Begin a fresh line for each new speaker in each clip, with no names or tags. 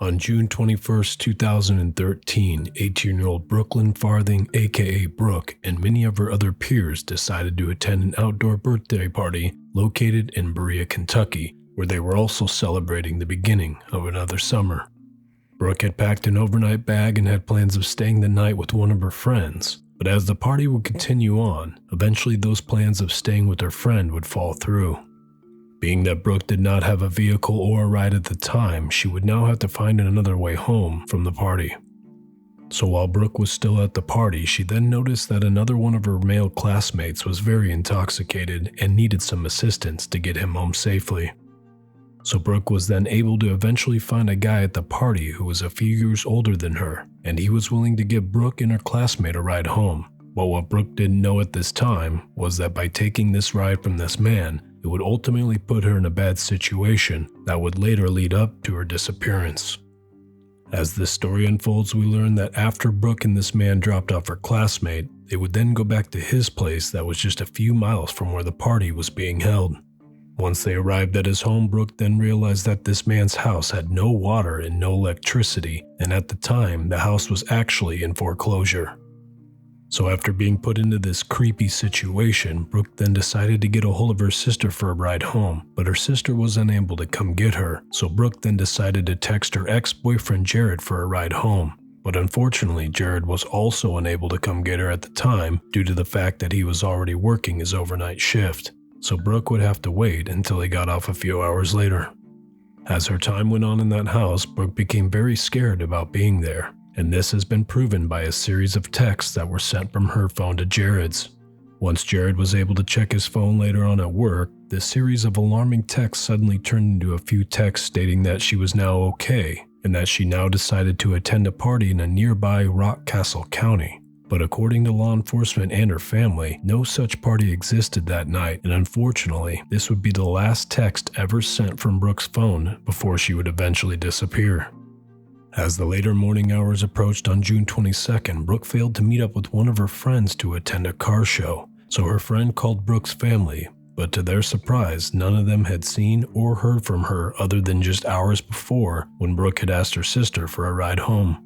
On June 21st, 2013, 18-year-old Brooklyn Farthing, aka Brooke, and many of her other peers decided to attend an outdoor birthday party located in Berea, Kentucky, where they were also celebrating the beginning of another summer. Brooke had packed an overnight bag and had plans of staying the night with one of her friends, but as the party would continue on, eventually those plans of staying with her friend would fall through. Being that Brooke did not have a vehicle or a ride at the time, she would now have to find another way home from the party. So while Brooke was still at the party, she then noticed that another one of her male classmates was very intoxicated and needed some assistance to get him home safely. So Brooke was then able to eventually find a guy at the party who was a few years older than her, and he was willing to give Brooke and her classmate a ride home. But what Brooke didn't know at this time was that by taking this ride from this man, it would ultimately put her in a bad situation that would later lead up to her disappearance. As this story unfolds, we learn that after Brooke and this man dropped off her classmate, they would then go back to his place that was just a few miles from where the party was being held. Once they arrived at his home, Brooke then realized that this man's house had no water and no electricity, and at the time, the house was actually in foreclosure. So after being put into this creepy situation, Brooke then decided to get a hold of her sister for a ride home, but her sister was unable to come get her, so Brooke then decided to text her ex-boyfriend Jared for a ride home. But unfortunately, Jared was also unable to come get her at the time due to the fact that he was already working his overnight shift, so Brooke would have to wait until he got off a few hours later. As her time went on in that house, Brooke became very scared about being there, and this has been proven by a series of texts that were sent from her phone to Jared's. Once Jared was able to check his phone later on at work, this series of alarming texts suddenly turned into a few texts stating that she was now okay, and that she now decided to attend a party in a nearby Rockcastle County. But according to law enforcement and her family, no such party existed that night, and unfortunately, this would be the last text ever sent from Brooke's phone before she would eventually disappear. As the later morning hours approached on June 22nd, Brooke failed to meet up with one of her friends to attend a car show, so her friend called Brooke's family, but to their surprise, none of them had seen or heard from her other than just hours before when Brooke had asked her sister for a ride home.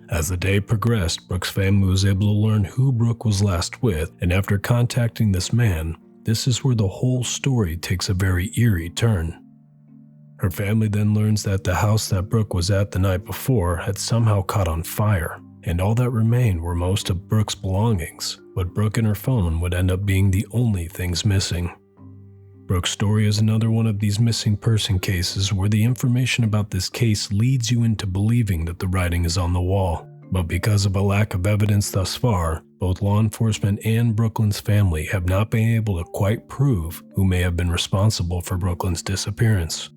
As the day progressed, Brooke's family was able to learn who Brooke was last with, and after contacting this man, this is where the whole story takes a very eerie turn. Her family then learns that the house that Brooke was at the night before had somehow caught on fire, and all that remained were most of Brooke's belongings, but Brooke and her phone would end up being the only things missing. Brooke's story is another one of these missing person cases where the information about this case leads you into believing that the writing is on the wall, but because of a lack of evidence thus far, both law enforcement and Brooklyn's family have not been able to quite prove who may have been responsible for Brooklyn's disappearance.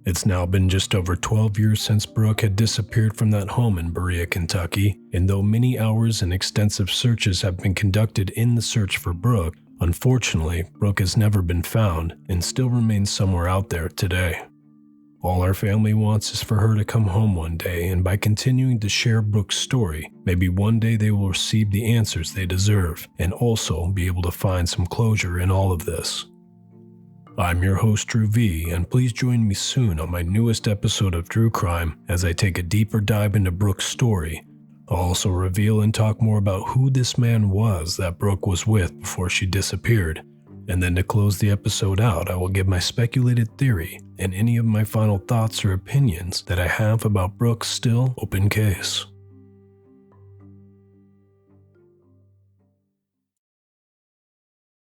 It's now been just over 12 years since Brooke had disappeared from that home in Berea, Kentucky, and though many hours and extensive searches have been conducted in the search for Brooke, unfortunately, Brooke has never been found and still remains somewhere out there today. All our family wants is for her to come home one day, and by continuing to share Brooke's story, maybe one day they will receive the answers they deserve and also be able to find some closure in all of this. I'm your host, Drew V, and please join me soon on my newest episode of Drew Crime as I take a deeper dive into Brooke's story. I'll also reveal and talk more about who this man was that Brooke was with before she disappeared. And then to close the episode out, I will give my speculated theory and any of my final thoughts or opinions that I have about Brooke's still open case.